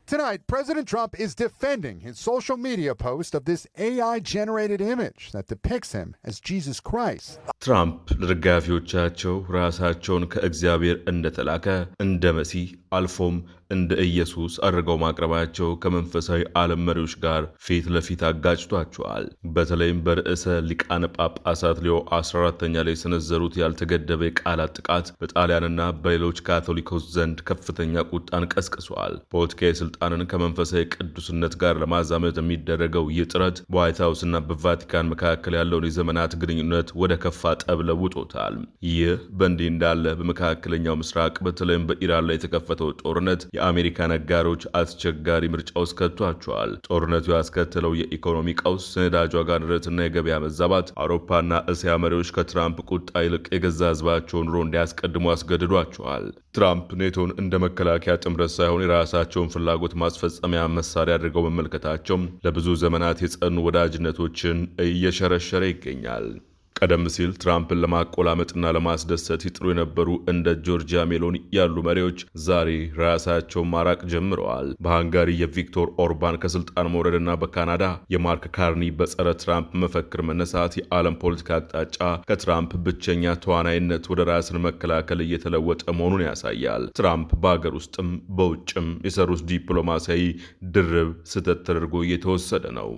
Tonight, President Trump is defending his social media post of this AI-generated image that depicts him as Jesus Christ. ትራምፕ ለደጋፊዎቻቸው ራሳቸውን ከእግዚአብሔር እንደተላከ እንደ መሲህ አልፎም እንደ ኢየሱስ አድርገው ማቅረባቸው ከመንፈሳዊ ዓለም መሪዎች ጋር ፊት ለፊት አጋጭቷቸዋል። በተለይም በርዕሰ ሊቃነ ጳጳሳት ሊዮ 14ኛ ላይ የሰነዘሩት ያልተገደበ የቃላት ጥቃት በጣሊያንና በሌሎች ካቶሊኮች ዘንድ ከፍተኛ ቁጣን ቀስቅሷል። ፖለቲካዊ ስልጣንን ከመንፈሳዊ ቅዱስነት ጋር ለማዛመድ የሚደረገው ይህ ጥረት በዋይት ሃውስና በቫቲካን መካከል ያለውን የዘመናት ግንኙነት ወደ ከፋ ጠብ ለውጦታል። ይህ በእንዲህ እንዳለ በመካከለኛው ምስራቅ በተለይም በኢራን ላይ የተከፈተው ጦርነት የአሜሪካ ነጋዴዎች አስቸጋሪ ምርጫ ውስጥ ከቷቸዋል። ጦርነቱ ያስከተለው የኢኮኖሚ ቀውስ፣ የነዳጅ ዋጋ ንረትና የገበያ መዛባት አውሮፓና እስያ መሪዎች ከትራምፕ ቁጣ ይልቅ የገዛ ህዝባቸውን ኑሮ እንዲያስቀድሙ አስገድዷቸዋል። ትራምፕ ኔቶን እንደ መከላከያ ጥምረት ሳይሆን የራሳቸውን ፍላጎት ማስፈጸሚያ መሳሪያ አድርገው መመልከታቸው ለብዙ ዘመናት የጸኑ ወዳጅነቶችን እየሸረሸረ ይገኛል። ቀደም ሲል ትራምፕን ለማቆላመጥና ለማስደሰት ይጥሩ የነበሩ እንደ ጆርጂያ ሜሎኒ ያሉ መሪዎች ዛሬ ራሳቸውን ማራቅ ጀምረዋል። በሃንጋሪ የቪክቶር ኦርባን ከስልጣን መውረድና በካናዳ የማርክ ካርኒ በጸረ ትራምፕ መፈክር መነሳት የዓለም ፖለቲካ አቅጣጫ ከትራምፕ ብቸኛ ተዋናይነት ወደ ራስን መከላከል እየተለወጠ መሆኑን ያሳያል። ትራምፕ በአገር ውስጥም በውጭም የሰሩት ዲፕሎማሲያዊ ድርብ ስህተት ተደርጎ እየተወሰደ ነው።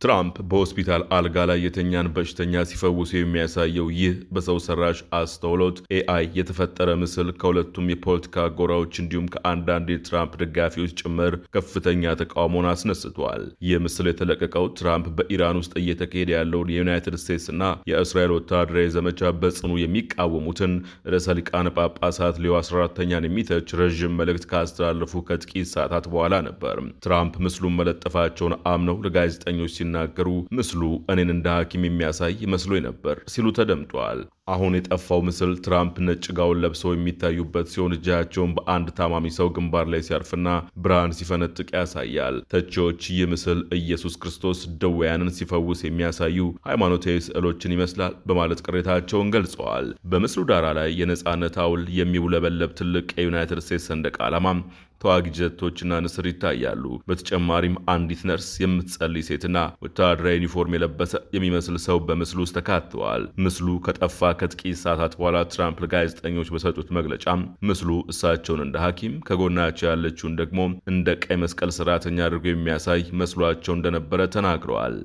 ትራምፕ በሆስፒታል አልጋ ላይ የተኛን በሽተኛ ሲፈውሱ የሚያሳየው ይህ በሰው ሰራሽ አስተውሎት ኤአይ የተፈጠረ ምስል ከሁለቱም የፖለቲካ ጎራዎች እንዲሁም ከአንዳንድ የትራምፕ ደጋፊዎች ጭምር ከፍተኛ ተቃውሞን አስነስቷል። ይህ ምስል የተለቀቀው ትራምፕ በኢራን ውስጥ እየተካሄደ ያለውን የዩናይትድ ስቴትስና የእስራኤል ወታደራዊ ዘመቻ በጽኑ የሚቃወሙትን ርዕሰ ሊቃነ ጳጳሳት ሊዮ 14ኛን የሚተች ረዥም መልእክት ካስተላለፉ ከጥቂት ሰዓታት በኋላ ነበር። ትራምፕ ምስሉን መለጠፋቸውን አምነው ለጋዜጠኞች ሲናገሩ ምስሉ እኔን እንደ ሐኪም የሚያሳይ መስሎኝ ነበር ሲሉ ተደምጧል። አሁን የጠፋው ምስል ትራምፕ ነጭ ጋውን ለብሰው የሚታዩበት ሲሆን እጃቸውን በአንድ ታማሚ ሰው ግንባር ላይ ሲያርፍና ብርሃን ሲፈነጥቅ ያሳያል። ተቺዎች ይህ ምስል ኢየሱስ ክርስቶስ ደዌያንን ሲፈውስ የሚያሳዩ ሃይማኖታዊ ስዕሎችን ይመስላል በማለት ቅሬታቸውን ገልጸዋል። በምስሉ ዳራ ላይ የነጻነት ሐውልት፣ የሚውለበለብ ትልቅ የዩናይትድ ስቴትስ ሰንደቅ ዓላማ፣ ተዋጊ ጀቶችና ንስር ይታያሉ። በተጨማሪም አንዲት ነርስ፣ የምትጸልይ ሴትና ወታደራዊ ዩኒፎርም የለበሰ የሚመስል ሰው በምስሉ ውስጥ ተካተዋል። ምስሉ ከጠፋ ከጥቂት ሰዓታት በኋላ ትራምፕ ለጋዜጠኞች በሰጡት መግለጫ ምስሉ እሳቸውን እንደ ሐኪም ከጎናቸው ያለችውን ደግሞ እንደ ቀይ መስቀል ሰራተኛ አድርገው የሚያሳይ መስሏቸው እንደነበረ ተናግረዋል።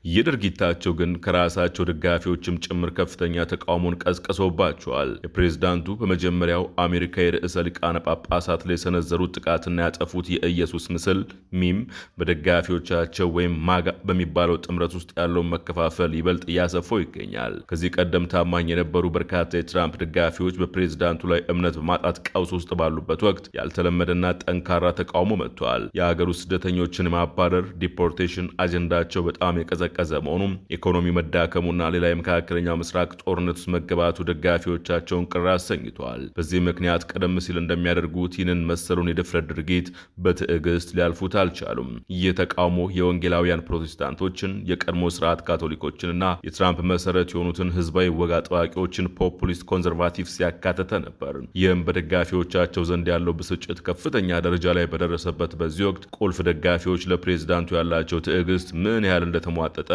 ይህ ድርጊታቸው ግን ከራሳቸው ደጋፊዎችም ጭምር ከፍተኛ ተቃውሞን ቀስቅሶባቸዋል። የፕሬዝዳንቱ በመጀመሪያው አሜሪካ የርዕሰ ሊቃነ ጳጳሳት ላይ የሰነዘሩት ጥቃትና ያጠፉት የኢየሱስ ምስል ሚም በደጋፊዎቻቸው ወይም ማጋ በሚባለው ጥምረት ውስጥ ያለውን መከፋፈል ይበልጥ እያሰፋው ይገኛል። ከዚህ ቀደም ታማኝ የነበሩ በርካታ የትራምፕ ደጋፊዎች በፕሬዝዳንቱ ላይ እምነት በማጣት ቀውስ ውስጥ ባሉበት ወቅት ያልተለመደና ጠንካራ ተቃውሞ መጥቷል። የሀገር ውስጥ ስደተኞችን ማባረር ዲፖርቴሽን አጀንዳቸው በጣም የቀዘቀዘ መሆኑም ኢኮኖሚ መዳከሙና ሌላ የመካከለኛው ምስራቅ ጦርነት ውስጥ መገባቱ ደጋፊዎቻቸውን ቅር አሰኝቷል። በዚህ ምክንያት ቀደም ሲል እንደሚያደርጉት ይህንን መሰሉን የድፍረት ድርጊት በትዕግስት ሊያልፉት አልቻሉም። ይህ ተቃውሞ የወንጌላውያን ፕሮቴስታንቶችን፣ የቀድሞ ስርዓት ካቶሊኮችንና የትራምፕ መሰረት የሆኑትን ህዝባዊ ወግ አጥባቂዎችን ፖፑሊስት ኮንዘርቫቲቭስ ያካተተ ነበር። ይህም በደጋፊዎቻቸው ዘንድ ያለው ብስጭት ከፍተኛ ደረጃ ላይ በደረሰበት በዚህ ወቅት ቁልፍ ደጋፊዎች ለፕሬዝዳንቱ ያላቸው ትዕግስት ምን ያህል እንደተሟጠጠ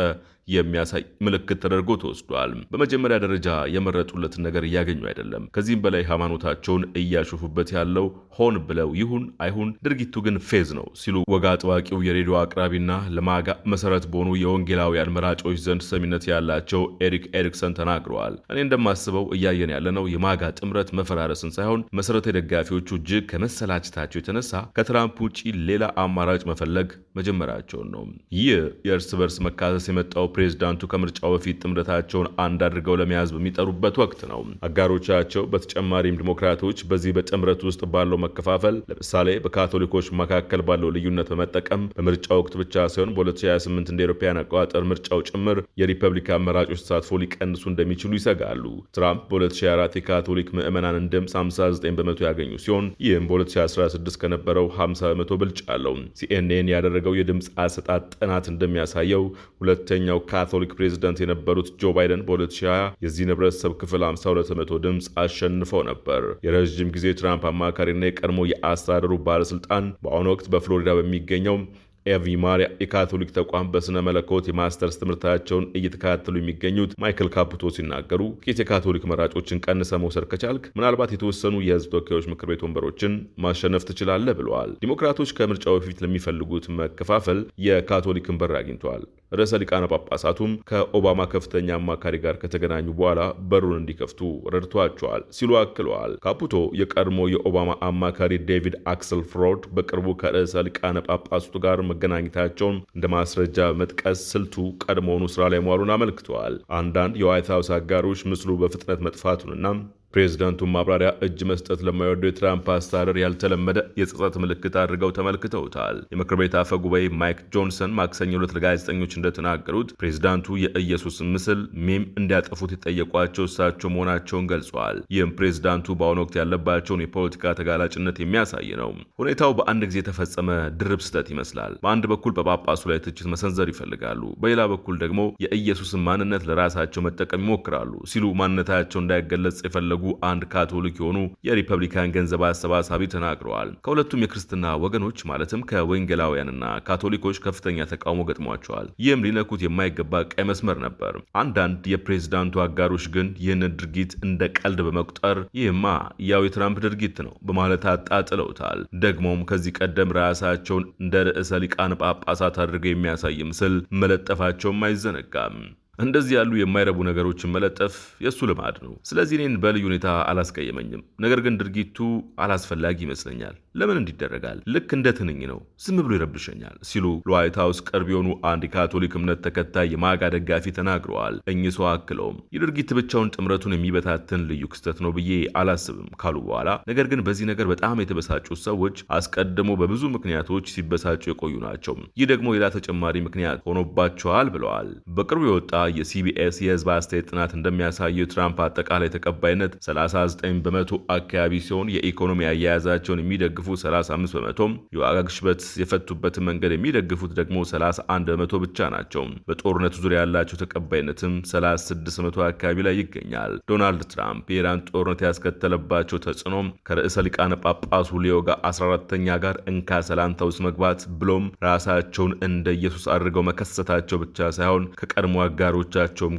የሚያሳይ ምልክት ተደርጎ ተወስዷል። በመጀመሪያ ደረጃ የመረጡለትን ነገር እያገኙ አይደለም። ከዚህም በላይ ሃይማኖታቸውን እያሾፉበት ያለው ሆን ብለው ይሁን አይሁን ድርጊቱ ግን ፌዝ ነው ሲሉ ወግ አጥባቂው የሬዲዮ አቅራቢና ለማጋ መሰረት በሆኑ የወንጌላውያን መራጮች ዘንድ ሰሚነት ያላቸው ኤሪክ ኤሪክሰን ተናግረዋል። እኔ እንደማስበው እያየን ያለነው የማጋ ጥምረት መፈራረስን ሳይሆን መሰረታዊ ደጋፊዎቹ እጅግ ከመሰላቸታቸው የተነሳ ከትራምፕ ውጪ ሌላ አማራጭ መፈለግ መጀመራቸውን ነው። ይህ የእርስ በርስ መካሰስ የመጣው ፕሬዝዳንቱ ከምርጫው በፊት ጥምረታቸውን አንድ አድርገው ለመያዝ በሚጠሩበት ወቅት ነው። አጋሮቻቸው በተጨማሪም ዲሞክራቶች በዚህ በጥምረት ውስጥ ባለው መከፋፈል ለምሳሌ በካቶሊኮች መካከል ባለው ልዩነት በመጠቀም በምርጫ ወቅት ብቻ ሳይሆን በ2028 እንደ አውሮፓውያን አቆጣጠር ምርጫው ጭምር የሪፐብሊካን መራጮች ተሳትፎ ሊቀንሱ እንደሚችሉ ይሰጋሉ። ትራምፕ በ2024 የካቶሊክ ምዕመናንን ድምፅ 59 በመቶ ያገኙ ሲሆን ይህም በ2016 ከነበረው 50 በመቶ ብልጫ አለው። ሲኤንኤን ያደረገው የድምፅ አሰጣጥ ጥናት እንደሚያሳየው ሁለተኛው ካቶሊክ ፕሬዝዳንት የነበሩት ጆ ባይደን በ2020 የዚህን ህብረተሰብ ክፍል 52 በመቶ ድምፅ አሸንፈው ነበር። የረዥም ጊዜ ትራምፕ አማካሪና የቀድሞ የአስተዳደሩ ባለስልጣን በአሁኑ ወቅት በፍሎሪዳ በሚገኘው ኤቪ ማሪያ የካቶሊክ ተቋም በስነ መለኮት የማስተርስ ትምህርታቸውን እየተከታተሉ የሚገኙት ማይክል ካፑቶ ሲናገሩ ጥቂት የካቶሊክ መራጮችን ቀንሰ መውሰድ ከቻልክ ምናልባት የተወሰኑ የህዝብ ተወካዮች ምክር ቤት ወንበሮችን ማሸነፍ ትችላለህ ብለዋል። ዲሞክራቶች ከምርጫው በፊት ለሚፈልጉት መከፋፈል የካቶሊክን በር አግኝተዋል። ርዕሰ ሊቃነ ጳጳሳቱም ከኦባማ ከፍተኛ አማካሪ ጋር ከተገናኙ በኋላ በሩን እንዲከፍቱ ረድቷቸዋል ሲሉ አክለዋል። ካፑቶ የቀድሞ የኦባማ አማካሪ ዴቪድ አክሰል ፍሮድ በቅርቡ ከርዕሰ ሊቃነ ጳጳሳቱ ጋር መገናኘታቸውን እንደ ማስረጃ በመጥቀስ ስልቱ ቀድሞውኑ ስራ ላይ መዋሉን አመልክተዋል። አንዳንድ የዋይት ሀውስ አጋሮች ምስሉ በፍጥነት መጥፋቱንና ፕሬዝዳንቱን ማብራሪያ እጅ መስጠት ለማይወደው የትራምፕ አስተዳደር ያልተለመደ የጸጸት ምልክት አድርገው ተመልክተውታል። የምክር ቤት አፈ ጉባኤ ማይክ ጆንሰን ማክሰኞ ዕለት ለጋዜጠኞች እንደተናገሩት ፕሬዝዳንቱ የኢየሱስ ምስል ሜም እንዲያጠፉት የጠየቋቸው እሳቸው መሆናቸውን ገልጸዋል። ይህም ፕሬዝዳንቱ በአሁኑ ወቅት ያለባቸውን የፖለቲካ ተጋላጭነት የሚያሳይ ነው። ሁኔታው በአንድ ጊዜ የተፈጸመ ድርብ ስህተት ይመስላል። በአንድ በኩል በጳጳሱ ላይ ትችት መሰንዘር ይፈልጋሉ፣ በሌላ በኩል ደግሞ የኢየሱስን ማንነት ለራሳቸው መጠቀም ይሞክራሉ ሲሉ ማንነታቸው እንዳይገለጽ የፈለጉ አንድ ካቶሊክ የሆኑ የሪፐብሊካን ገንዘብ አሰባሳቢ ተናግረዋል። ከሁለቱም የክርስትና ወገኖች ማለትም ከወንጌላውያንና ካቶሊኮች ከፍተኛ ተቃውሞ ገጥሟቸዋል። ይህም ሊነኩት የማይገባ ቀይ መስመር ነበር። አንዳንድ የፕሬዝዳንቱ አጋሮች ግን ይህንን ድርጊት እንደ ቀልድ በመቁጠር ይህማ ያው የትራምፕ ድርጊት ነው በማለት አጣጥለውታል። ደግሞም ከዚህ ቀደም ራሳቸውን እንደ ርዕሰ ሊቃነ ጳጳሳት አድርገው የሚያሳይ ምስል መለጠፋቸውም አይዘነጋም። እንደዚህ ያሉ የማይረቡ ነገሮችን መለጠፍ የሱ ልማድ ነው። ስለዚህ እኔን በልዩ ሁኔታ አላስቀየመኝም። ነገር ግን ድርጊቱ አላስፈላጊ ይመስለኛል። ለምን እንዲደረጋል? ልክ እንደ ትንኝ ነው፣ ዝም ብሎ ይረብሸኛል ሲሉ ለዋይት ሀውስ ቅርብ የሆኑ አንድ የካቶሊክ እምነት ተከታይ የማጋ ደጋፊ ተናግረዋል። እኚህ ሰው አክለውም ይህ ድርጊት ብቻውን ጥምረቱን የሚበታትን ልዩ ክስተት ነው ብዬ አላስብም ካሉ በኋላ ነገር ግን በዚህ ነገር በጣም የተበሳጩት ሰዎች አስቀድሞ በብዙ ምክንያቶች ሲበሳጩ የቆዩ ናቸው። ይህ ደግሞ ሌላ ተጨማሪ ምክንያት ሆኖባቸዋል ብለዋል። በቅርቡ የወጣ የሲቢኤስ የህዝብ አስተያየት ጥናት እንደሚያሳየው ትራምፕ አጠቃላይ ተቀባይነት 39 በመቶ አካባቢ ሲሆን የኢኮኖሚ አያያዛቸውን የሚደግፉ 35 በመቶ፣ የዋጋ ግሽበት የፈቱበትን መንገድ የሚደግፉት ደግሞ 31 በመቶ ብቻ ናቸው። በጦርነቱ ዙሪያ ያላቸው ተቀባይነትም 36 በመቶ አካባቢ ላይ ይገኛል። ዶናልድ ትራምፕ የኢራን ጦርነት ያስከተለባቸው ተጽዕኖ ከርዕሰ ሊቃነ ጳጳሱ ሊዮ ጋር 14ተኛ ጋር እንካ ሰላንታ ውስጥ መግባት ብሎም ራሳቸውን እንደ ኢየሱስ አድርገው መከሰታቸው ብቻ ሳይሆን ከቀድሞ አጋሮቻቸውም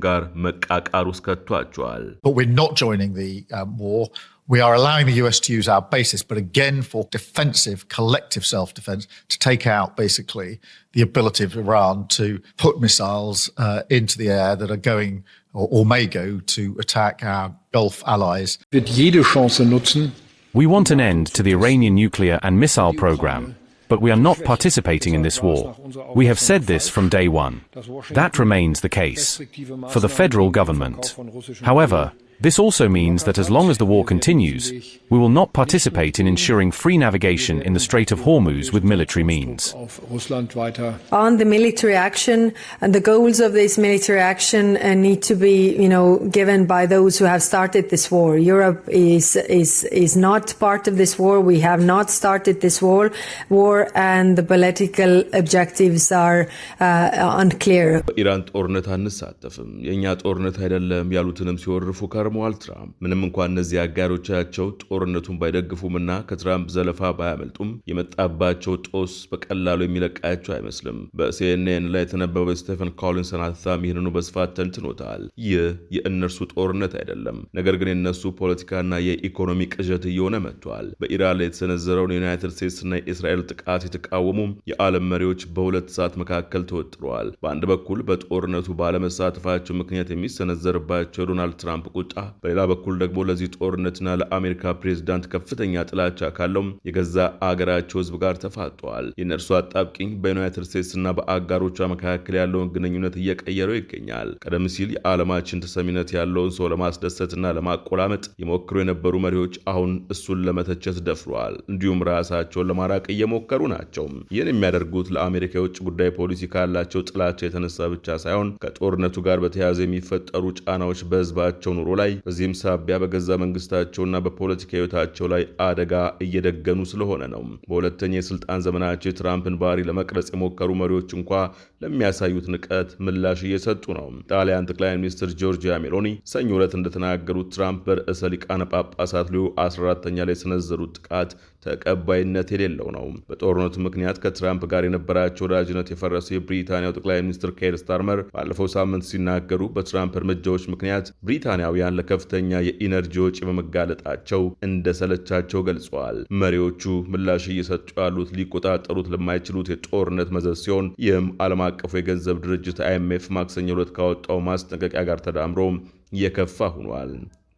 ጋር መቃቃር ውስጥ ከቷቸዋል። But we're not joining the war. We are allowing the US to use our bases, but again for defensive, collective self-defense, to take out basically the ability of Iran to put missiles into the air that are going or may go to attack our Gulf allies. Wird jede Chance nutzen. We want an end to the Iranian nuclear and missile program, but we are not participating in this war. We have said this from day one. That remains the case for the federal government. However, this also means that as long as the war continues, we will not participate in ensuring free navigation in the Strait of Hormuz with military means. On the military action, and the goals of this military action need to be, given by those who have started this war. Europe is not part of this war. We have not started this war, and the political objectives are unclear. ኢራን ጦርነት አንሳተፍም፣ የኛ ጦርነት አይደለም ያሉትንም ሲወርፉ ከርመዋል። ትራምፕ ምንም እንኳን እነዚህ አጋሮቻቸው ጦርነቱን ባይደግፉምና ከትራምፕ ዘለፋ ባያመልጡም የመጣባቸው ጦስ በቀላሉ የሚለቃቸው አይመስልም። በሲኤንኤን ላይ የተነበበው ስቴፈን ኮሊንሰን ሀሳብ ይህንኑ በስፋት ተንትኖታል። ይህ የእነርሱ ጦርነት አይደለም፣ ነገር ግን የእነሱ ፖለቲካና የኢኮኖሚ ቅዠት እየሆነ መጥቷል። በኢራን ላይ የተሰነዘረውን የዩናይትድ ስቴትስና የእስራኤል ጥቃት የተቃወሙ የዓለም መሪዎች በሁለት ሰዓት መካከል ተወጥረዋል። በአንድ በኩል በጦርነቱ ባለመሳተፋቸው ምክንያት የሚሰነዘርባቸው ዶናልድ ትራምፕ ቁጣ በሌላ በኩል ደግሞ ለዚህ ጦርነትና ለአሜሪካ ፕሬዝዳንት ከፍተኛ ጥላቻ ካለው የገዛ አገራቸው ህዝብ ጋር ተፋጠዋል። የእነርሱ አጣብቂኝ በዩናይትድ ስቴትስና በአጋሮቿ መካከል ያለውን ግንኙነት እየቀየረው ይገኛል። ቀደም ሲል የዓለማችን ተሰሚነት ያለውን ሰው ለማስደሰትና ለማቆላመጥ የሞክሩ የነበሩ መሪዎች አሁን እሱን ለመተቸት ደፍረዋል። እንዲሁም ራሳቸውን ለማራቅ እየሞከሩ ናቸው። ይህን የሚያደርጉት ለአሜሪካ የውጭ ጉዳይ ፖሊሲ ካላቸው ጥላቻ የተነሳ ብቻ ሳይሆን ከጦርነቱ ጋር በተያያዘ የሚፈጠሩ ጫናዎች በህዝባቸው ኑሮ ላይ በዚህም ሳቢያ በገዛ መንግስታቸውና በፖለቲካ ህይወታቸው ላይ አደጋ እየደገኑ ስለሆነ ነው። በሁለተኛ የስልጣን ዘመናቸው የትራምፕን ባህሪ ለመቅረጽ የሞከሩ መሪዎች እንኳ ለሚያሳዩት ንቀት ምላሽ እየሰጡ ነው። ጣሊያን ጠቅላይ ሚኒስትር ጆርጂያ ሜሎኒ ሰኞ ዕለት እንደተናገሩት ትራምፕ በርዕሰ ሊቃነ ጳጳሳት ሊዮ 14ኛ ላይ የሰነዘሩት ጥቃት ተቀባይነት የሌለው ነው። በጦርነቱ ምክንያት ከትራምፕ ጋር የነበራቸው ወዳጅነት የፈረሰው የብሪታንያው ጠቅላይ ሚኒስትር ኬር ስታርመር ባለፈው ሳምንት ሲናገሩ በትራምፕ እርምጃዎች ምክንያት ብሪታንያውያን ለከፍተኛ የኢነርጂ ወጪ በመጋለጣቸው እንደሰለቻቸው ገልጸዋል። መሪዎቹ ምላሽ እየሰጡ ያሉት ሊቆጣጠሩት ለማይችሉት የጦርነት መዘዝ ሲሆን ይህም ዓለም አቀፉ የገንዘብ ድርጅት IMF ማክሰኞ ዕለት ካወጣው ማስጠንቀቂያ ጋር ተዳምሮ የከፋ ሆኗል።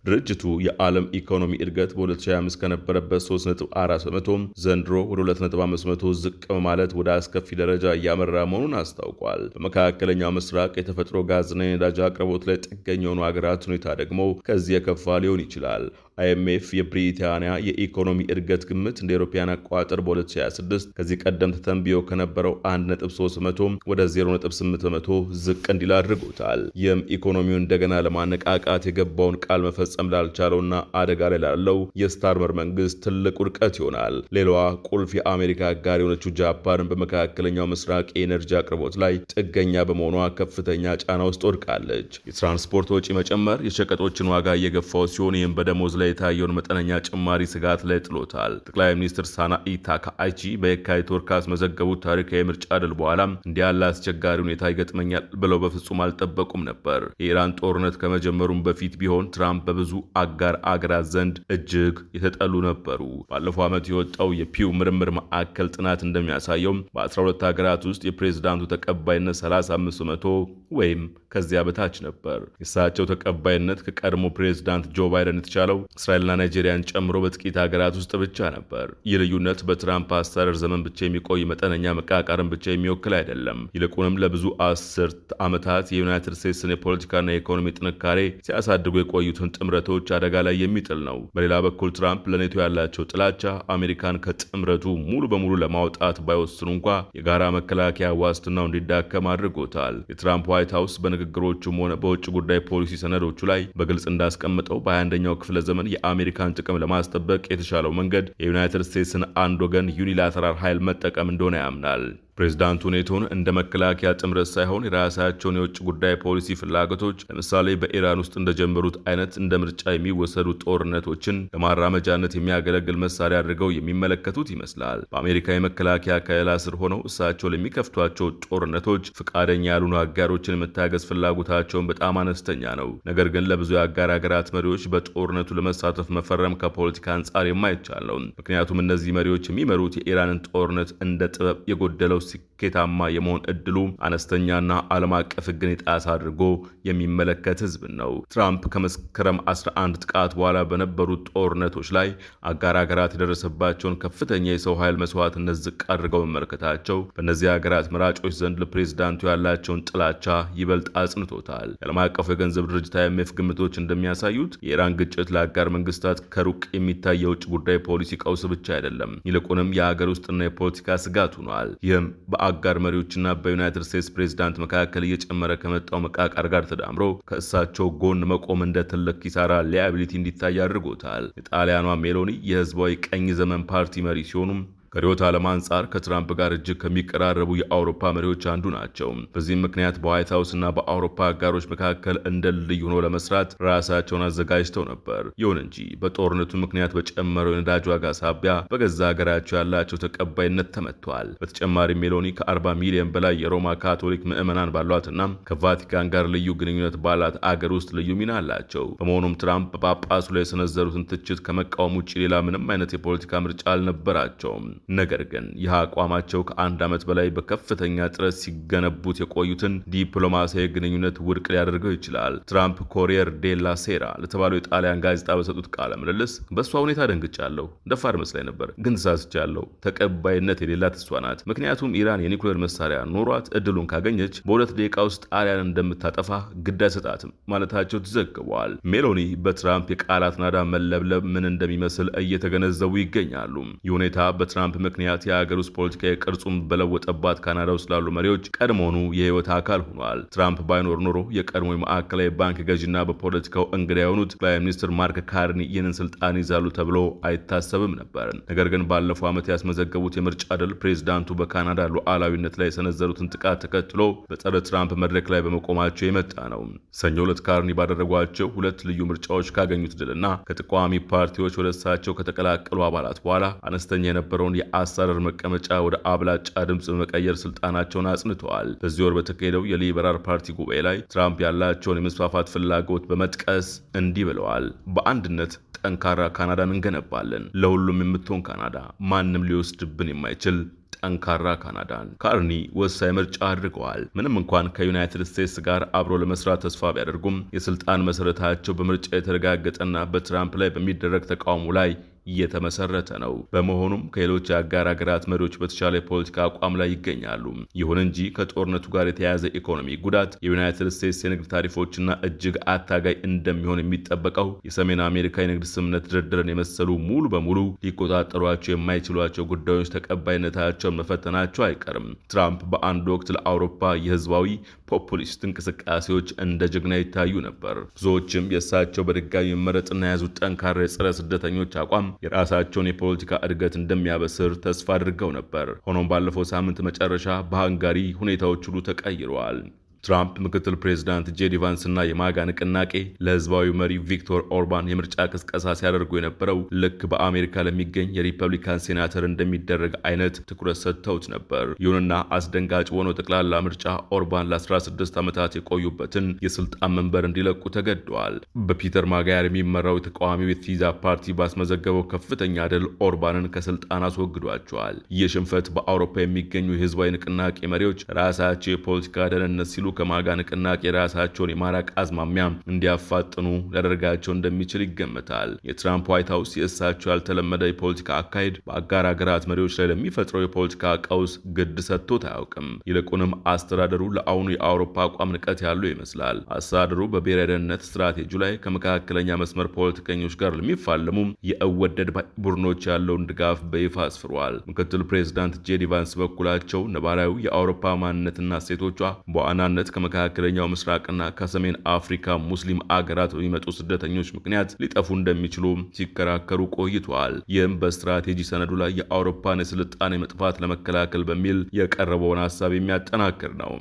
ድርጅቱ የዓለም ኢኮኖሚ እድገት በ2025 ከነበረበት 3.4% ዘንድሮ ወደ 2.5% ዝቅ በማለት ወደ አስከፊ ደረጃ እያመራ መሆኑን አስታውቋል። በመካከለኛው ምስራቅ የተፈጥሮ ጋዝና የነዳጅ አቅርቦት ላይ ጥገኛ የሆኑ ሀገራት ሁኔታ ደግሞ ከዚህ የከፋ ሊሆን ይችላል። IMF የብሪታንያ የኢኮኖሚ እድገት ግምት እንደ አውሮፓውያን አቆጣጠር በ2026 ከዚህ ቀደም ተተንብዮ ከነበረው 1.3% ወደ 0.8% ዝቅ እንዲል አድርጎታል። ይህም ኢኮኖሚውን እንደገና ለማነቃቃት የገባውን ቃል መፈጸም ላልቻለውና አደጋ ላይ ላለው የስታርመር መንግስት ትልቅ ውድቀት ይሆናል። ሌላዋ ቁልፍ የአሜሪካ አጋር የሆነችው ጃፓን በመካከለኛው ምስራቅ የኤነርጂ አቅርቦት ላይ ጥገኛ በመሆኗ ከፍተኛ ጫና ውስጥ ወድቃለች። የትራንስፖርት ወጪ መጨመር የሸቀጦችን ዋጋ እየገፋው ሲሆን ይህም በደሞዝ ላይ የታየውን መጠነኛ ጭማሪ ስጋት ላይ ጥሎታል። ጠቅላይ ሚኒስትር ሳናኢ ታካአይቺ በየካቲት ወር ካስመዘገቡት ታሪካዊ ምርጫ ድል በኋላ እንዲህ ያለ አስቸጋሪ ሁኔታ ይገጥመኛል ብለው በፍጹም አልጠበቁም ነበር። የኢራን ጦርነት ከመጀመሩም በፊት ቢሆን ትራምፕ በብዙ አጋር አገራት ዘንድ እጅግ የተጠሉ ነበሩ። ባለፈው ዓመት የወጣው የፒው ምርምር ማዕከል ጥናት እንደሚያሳየው በ12 ሀገራት ውስጥ የፕሬዝዳንቱ ተቀባይነት 35% ወይም ከዚያ በታች ነበር። የእሳቸው ተቀባይነት ከቀድሞ ፕሬዝዳንት ጆ ባይደን የተቻለው እስራኤልና ናይጄሪያን ጨምሮ በጥቂት ሀገራት ውስጥ ብቻ ነበር። ይህ ልዩነት በትራምፕ አስተዳደር ዘመን ብቻ የሚቆይ መጠነኛ መቃቃርን ብቻ የሚወክል አይደለም። ይልቁንም ለብዙ አስርት ዓመታት የዩናይትድ ስቴትስን የፖለቲካና የኢኮኖሚ ጥንካሬ ሲያሳድጉ የቆዩትን ጥምረቶች አደጋ ላይ የሚጥል ነው። በሌላ በኩል ትራምፕ ለኔቶ ያላቸው ጥላቻ አሜሪካን ከጥምረቱ ሙሉ በሙሉ ለማውጣት ባይወስኑ እንኳ የጋራ መከላከያ ዋስትናው እንዲዳከም አድርጎታል። የትራምፕ ዋይት ሀውስ በንግግሮቹም ሆነ በውጭ ጉዳይ ፖሊሲ ሰነዶቹ ላይ በግልጽ እንዳስቀምጠው በ21ኛው ክፍለ ዘመን የአሜሪካን ጥቅም ለማስጠበቅ የተሻለው መንገድ የዩናይትድ ስቴትስን አንድ ወገን ዩኒላተራል ኃይል መጠቀም እንደሆነ ያምናል። ፕሬዝዳንቱ ኔቶን እንደ መከላከያ ጥምረት ሳይሆን የራሳቸውን የውጭ ጉዳይ ፖሊሲ ፍላጎቶች ለምሳሌ በኢራን ውስጥ እንደጀመሩት አይነት እንደ ምርጫ የሚወሰዱ ጦርነቶችን ለማራመጃነት የሚያገለግል መሳሪያ አድርገው የሚመለከቱት ይመስላል። በአሜሪካ የመከላከያ ከለላ ስር ሆነው እሳቸው ለሚከፍቷቸው ጦርነቶች ፈቃደኛ ያልሆኑ አጋሮችን የመታገዝ ፍላጎታቸውን በጣም አነስተኛ ነው። ነገር ግን ለብዙ የአጋር ሀገራት መሪዎች በጦርነቱ ለመሳተፍ መፈረም ከፖለቲካ አንጻር የማይቻል ነው። ምክንያቱም እነዚህ መሪዎች የሚመሩት የኢራንን ጦርነት እንደ ጥበብ የጎደለው ስኬታማ የመሆን እድሉ አነስተኛና ዓለም አቀፍ ሕግን የጣሰ አድርጎ የሚመለከት ህዝብ ነው። ትራምፕ ከመስከረም 11 ጥቃት በኋላ በነበሩት ጦርነቶች ላይ አጋር ሀገራት የደረሰባቸውን ከፍተኛ የሰው ኃይል መስዋዕትነት ዝቅ አድርገው መመልከታቸው በእነዚህ ሀገራት መራጮች ዘንድ ለፕሬዝዳንቱ ያላቸውን ጥላቻ ይበልጥ አጽንቶታል። የዓለም አቀፉ የገንዘብ ድርጅት IMF ግምቶች እንደሚያሳዩት የኢራን ግጭት ለአጋር መንግስታት ከሩቅ የሚታይ የውጭ ጉዳይ ፖሊሲ ቀውስ ብቻ አይደለም፣ ይልቁንም የሀገር ውስጥና የፖለቲካ ስጋት ሆኗል። ይህም በአጋር መሪዎችና በዩናይትድ ስቴትስ ፕሬዝዳንት መካከል እየጨመረ ከመጣው መቃቃር ጋር ተዳምሮ ከእሳቸው ጎን መቆም እንደ ትልቅ ኪሳራ ሊያቢሊቲ እንዲታይ አድርጎታል። የጣሊያኗ ሜሎኒ የህዝባዊ ቀኝ ዘመን ፓርቲ መሪ ሲሆኑም ከርዕዮተ ዓለም አንጻር ከትራምፕ ጋር እጅግ ከሚቀራረቡ የአውሮፓ መሪዎች አንዱ ናቸው። በዚህም ምክንያት በዋይት ሀውስ እና በአውሮፓ አጋሮች መካከል እንደ ልዩ ሆኖ ለመስራት ራሳቸውን አዘጋጅተው ነበር። ይሁን እንጂ በጦርነቱ ምክንያት በጨመረው የነዳጅ ዋጋ ሳቢያ በገዛ ሀገራቸው ያላቸው ተቀባይነት ተመቷል። በተጨማሪም ሜሎኒ ከ40 ሚሊዮን በላይ የሮማ ካቶሊክ ምዕመናን ባሏትና ከቫቲካን ጋር ልዩ ግንኙነት ባላት አገር ውስጥ ልዩ ሚና አላቸው። በመሆኑም ትራምፕ በጳጳሱ ላይ የሰነዘሩትን ትችት ከመቃወም ውጭ ሌላ ምንም አይነት የፖለቲካ ምርጫ አልነበራቸውም። ነገር ግን ይህ አቋማቸው ከአንድ ዓመት በላይ በከፍተኛ ጥረት ሲገነቡት የቆዩትን ዲፕሎማሲያዊ ግንኙነት ውድቅ ሊያደርገው ይችላል። ትራምፕ ኮሪየር ዴላ ሴራ ለተባለው የጣሊያን ጋዜጣ በሰጡት ቃለ ምልልስ በእሷ ሁኔታ ደንግጫለሁ፣ ደፋር መስላኝ ነበር፣ ግን ተሳስቻለሁ። ተቀባይነት የሌላት እሷ ናት። ምክንያቱም ኢራን የኒኩሌር መሳሪያ ኖሯት እድሉን ካገኘች በ2 ደቂቃ ውስጥ ጣሊያን እንደምታጠፋ ግድ አይሰጣትም ማለታቸው ተዘግቧል። ሜሎኒ በትራምፕ የቃላት ናዳ መለብለብ ምን እንደሚመስል እየተገነዘቡ ይገኛሉ። ይህ ሁኔታ በትራምፕ ምክንያት የሀገር ውስጥ ፖለቲካዊ ቅርጹን በለወጠባት ካናዳ ውስጥ ላሉ መሪዎች ቀድሞውኑ የህይወት አካል ሆኗል። ትራምፕ ባይኖር ኖሮ የቀድሞ የማዕከላዊ ባንክ ገዥና በፖለቲካው እንግዳ የሆኑት ጠቅላይ ሚኒስትር ማርክ ካርኒ ይህንን ስልጣን ይዛሉ ተብሎ አይታሰብም ነበር። ነገር ግን ባለፈው ዓመት ያስመዘገቡት የምርጫ ድል ፕሬዝዳንቱ በካናዳ ሉዓላዊነት ላይ የሰነዘሩትን ጥቃት ተከትሎ በጸረ ትራምፕ መድረክ ላይ በመቆማቸው የመጣ ነው። ሰኞ ዕለት ካርኒ ባደረጓቸው 2 ልዩ ምርጫዎች ካገኙት ድልና ከተቃዋሚ ፓርቲዎች ወደ እሳቸው ከተቀላቀሉ አባላት በኋላ አነስተኛ የነበረውን የአስተዳደር መቀመጫ ወደ አብላጫ ድምፅ በመቀየር ስልጣናቸውን አጽንተዋል። በዚህ ወር በተካሄደው የሊበራል ፓርቲ ጉባኤ ላይ ትራምፕ ያላቸውን የመስፋፋት ፍላጎት በመጥቀስ እንዲህ ብለዋል። በአንድነት ጠንካራ ካናዳን እንገነባለን። ለሁሉም የምትሆን ካናዳ፣ ማንም ሊወስድብን የማይችል ጠንካራ ካናዳን። ካርኒ ወሳኝ ምርጫ አድርገዋል። ምንም እንኳን ከዩናይትድ ስቴትስ ጋር አብሮ ለመስራት ተስፋ ቢያደርጉም የስልጣን መሰረታቸው በምርጫ የተረጋገጠና በትራምፕ ላይ በሚደረግ ተቃውሞ ላይ እየተመሰረተ ነው። በመሆኑም ከሌሎች የአጋር ሀገራት መሪዎች በተሻለ የፖለቲካ አቋም ላይ ይገኛሉ። ይሁን እንጂ ከጦርነቱ ጋር የተያያዘ ኢኮኖሚ ጉዳት፣ የዩናይትድ ስቴትስ የንግድ ታሪፎችና እጅግ አታጋይ እንደሚሆን የሚጠበቀው የሰሜን አሜሪካ የንግድ ስምምነት ድርድርን የመሰሉ ሙሉ በሙሉ ሊቆጣጠሯቸው የማይችሏቸው ጉዳዮች ተቀባይነታቸውን መፈተናቸው አይቀርም። ትራምፕ በአንድ ወቅት ለአውሮፓ የህዝባዊ ፖፑሊስት እንቅስቃሴዎች እንደ ጀግና ይታዩ ነበር። ብዙዎችም የእሳቸው በድጋሚ መመረጥና የያዙት ጠንካራ የጸረ ስደተኞች አቋም የራሳቸውን የፖለቲካ እድገት እንደሚያበስር ተስፋ አድርገው ነበር። ሆኖም ባለፈው ሳምንት መጨረሻ በሃንጋሪ ሁኔታዎች ሁሉ ተቀይረዋል። ትራምፕ ምክትል ፕሬዝዳንት ጄዲ ቫንስ እና የማጋ ንቅናቄ ለህዝባዊ መሪ ቪክቶር ኦርባን የምርጫ ቅስቀሳ ሲያደርጉ የነበረው ልክ በአሜሪካ ለሚገኝ የሪፐብሊካን ሴናተር እንደሚደረግ አይነት ትኩረት ሰጥተውት ነበር። ይሁንና አስደንጋጭ በሆነው ጠቅላላ ምርጫ ኦርባን ለ16 ዓመታት የቆዩበትን የስልጣን መንበር እንዲለቁ ተገደዋል። በፒተር ማጋያር የሚመራው የተቃዋሚው የፊዛ ፓርቲ ባስመዘገበው ከፍተኛ ድል ኦርባንን ከስልጣን አስወግዷቸዋል። ይህ ሽንፈት በአውሮፓ የሚገኙ የህዝባዊ ንቅናቄ መሪዎች ራሳቸው የፖለቲካ ደህንነት ሲሉ ከማጋ ንቅናቄ ራሳቸውን የማራቅ አዝማሚያ እንዲያፋጥኑ ሊያደርጋቸው እንደሚችል ይገመታል። የትራምፕ ዋይት ሀውስ የእሳቸው ያልተለመደ የፖለቲካ አካሄድ በአጋር ሀገራት መሪዎች ላይ ለሚፈጥረው የፖለቲካ ቀውስ ግድ ሰጥቶት አያውቅም። ይልቁንም አስተዳደሩ ለአሁኑ የአውሮፓ አቋም ንቀት ያለው ይመስላል። አስተዳደሩ በብሔራዊ ደህንነት ስትራቴጂ ላይ ከመካከለኛ መስመር ፖለቲከኞች ጋር ለሚፋለሙ የእወደድ ቡድኖች ያለውን ድጋፍ በይፋ አስፍሯል። ምክትል ፕሬዚዳንት ጄዲ ቫንስ በኩላቸው ነባራዊ የአውሮፓ ማንነትና እሴቶቿ በዋናነት ከመካከለኛው ምስራቅና ከሰሜን አፍሪካ ሙስሊም አገራት በሚመጡ ስደተኞች ምክንያት ሊጠፉ እንደሚችሉ ሲከራከሩ ቆይተዋል። ይህም በስትራቴጂ ሰነዱ ላይ የአውሮፓን የስልጣኔ መጥፋት ለመከላከል በሚል የቀረበውን ሀሳብ የሚያጠናክር ነው።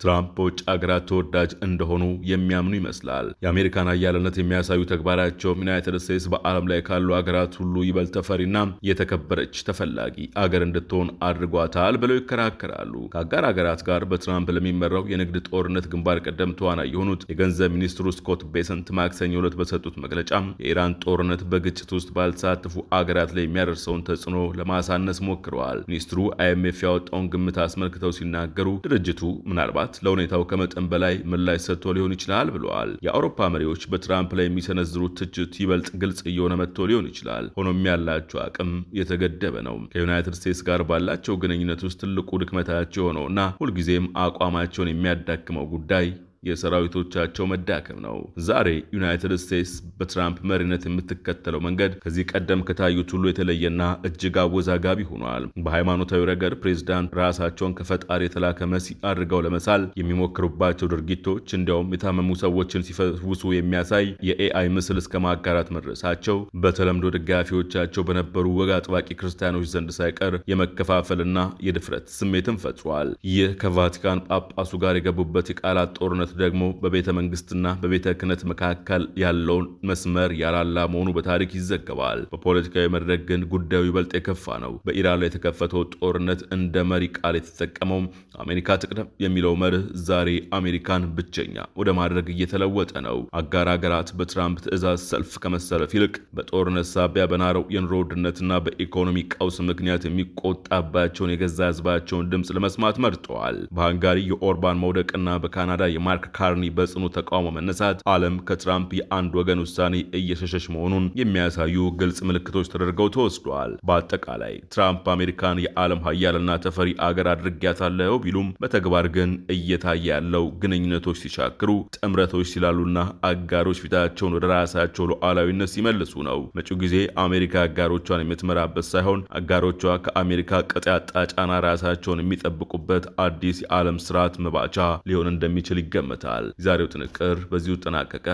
ትራምፕ በውጭ ሀገራት ተወዳጅ እንደሆኑ የሚያምኑ ይመስላል። የአሜሪካን ኃያልነት የሚያሳዩ ተግባራቸው ዩናይትድ ስቴትስ በዓለም ላይ ካሉ ሀገራት ሁሉ ይበልጥ ተፈሪና የተከበረች ተፈላጊ አገር እንድትሆን አድርጓታል ብለው ይከራከራሉ። ከአጋር ሀገራት ጋር በትራምፕ ለሚመራው የንግድ ጦርነት ግንባር ቀደም ተዋናይ የሆኑት የገንዘብ ሚኒስትሩ ስኮት ቤሰንት ማክሰኞ ዕለት በሰጡት መግለጫ የኢራን ጦርነት በግጭት ውስጥ ባልተሳተፉ አገራት ላይ የሚያደርሰውን ተጽዕኖ ለማሳነስ ሞክረዋል። ሚኒስትሩ አይኤምኤፍ ያወጣውን ግምት አስመልክተው ሲናገሩ ድርጅቱ ምናልባት ለሁኔታው ከመጠን በላይ ምላሽ ሰጥቶ ሊሆን ይችላል ብለዋል። የአውሮፓ መሪዎች በትራምፕ ላይ የሚሰነዝሩት ትችት ይበልጥ ግልጽ እየሆነ መጥቶ ሊሆን ይችላል። ሆኖም ያላቸው አቅም የተገደበ ነው። ከዩናይትድ ስቴትስ ጋር ባላቸው ግንኙነት ውስጥ ትልቁ ድክመታቸው የሆነውና ሁልጊዜም አቋማቸውን የሚያዳክመው ጉዳይ የሰራዊቶቻቸው መዳከም ነው። ዛሬ ዩናይትድ ስቴትስ በትራምፕ መሪነት የምትከተለው መንገድ ከዚህ ቀደም ከታዩት ሁሉ የተለየና እጅግ አወዛጋቢ ሆኗል። በሃይማኖታዊ ረገድ ፕሬዝዳንት ራሳቸውን ከፈጣሪ የተላከ መሲህ አድርገው ለመሳል የሚሞክሩባቸው ድርጊቶች እንዲያውም የታመሙ ሰዎችን ሲፈውሱ የሚያሳይ የኤአይ ምስል እስከ ማጋራት መድረሳቸው በተለምዶ ደጋፊዎቻቸው በነበሩ ወግ አጥባቂ ክርስቲያኖች ዘንድ ሳይቀር የመከፋፈልና የድፍረት ስሜትን ፈጥሯል። ይህ ከቫቲካን ጳጳሱ ጋር የገቡበት የቃላት ጦርነት ደግሞ በቤተ መንግስትና በቤተ ክህነት መካከል ያለውን መስመር ያላላ መሆኑ በታሪክ ይዘገባል። በፖለቲካዊ መድረክ ግን ጉዳዩ ይበልጥ የከፋ ነው። በኢራን ላይ የተከፈተው ጦርነት እንደ መሪ ቃል የተጠቀመው አሜሪካ ትቅደም የሚለው መርህ ዛሬ አሜሪካን ብቸኛ ወደ ማድረግ እየተለወጠ ነው። አጋር ሀገራት በትራምፕ ትዕዛዝ ሰልፍ ከመሰለፍ ይልቅ በጦርነት ሳቢያ በናረው የኑሮ ውድነትና በኢኮኖሚ ቀውስ ምክንያት የሚቆጣባቸውን የገዛ ህዝባቸውን ድምፅ ለመስማት መርጠዋል። በሃንጋሪ የኦርባን መውደቅና በካናዳ የማርክ ካርኒ በጽኑ ተቃውሞ መነሳት ዓለም ከትራምፕ የአንድ ወገን ውሳኔ እየሸሸች መሆኑን የሚያሳዩ ግልጽ ምልክቶች ተደርገው ተወስደዋል። በአጠቃላይ ትራምፕ አሜሪካን የዓለም ሀያልና ተፈሪ አገር አድርጊያታለሁ ቢሉም በተግባር ግን እየታየ ያለው ግንኙነቶች ሲሻክሩ፣ ጥምረቶች ሲላሉና አጋሮች ፊታቸውን ወደ ራሳቸው ሉዓላዊነት ሲመልሱ ነው። መጪው ጊዜ አሜሪካ አጋሮቿን የምትመራበት ሳይሆን አጋሮቿ ከአሜሪካ ቅጥ ያጣ ጫና ራሳቸውን የሚጠብቁበት አዲስ የዓለም ስርዓት መባቻ ሊሆን እንደሚችል ይገመታል። የዛሬው ጥንቅር በዚሁ ተጠናቀቀ።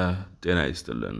ጤና ይስጥልን።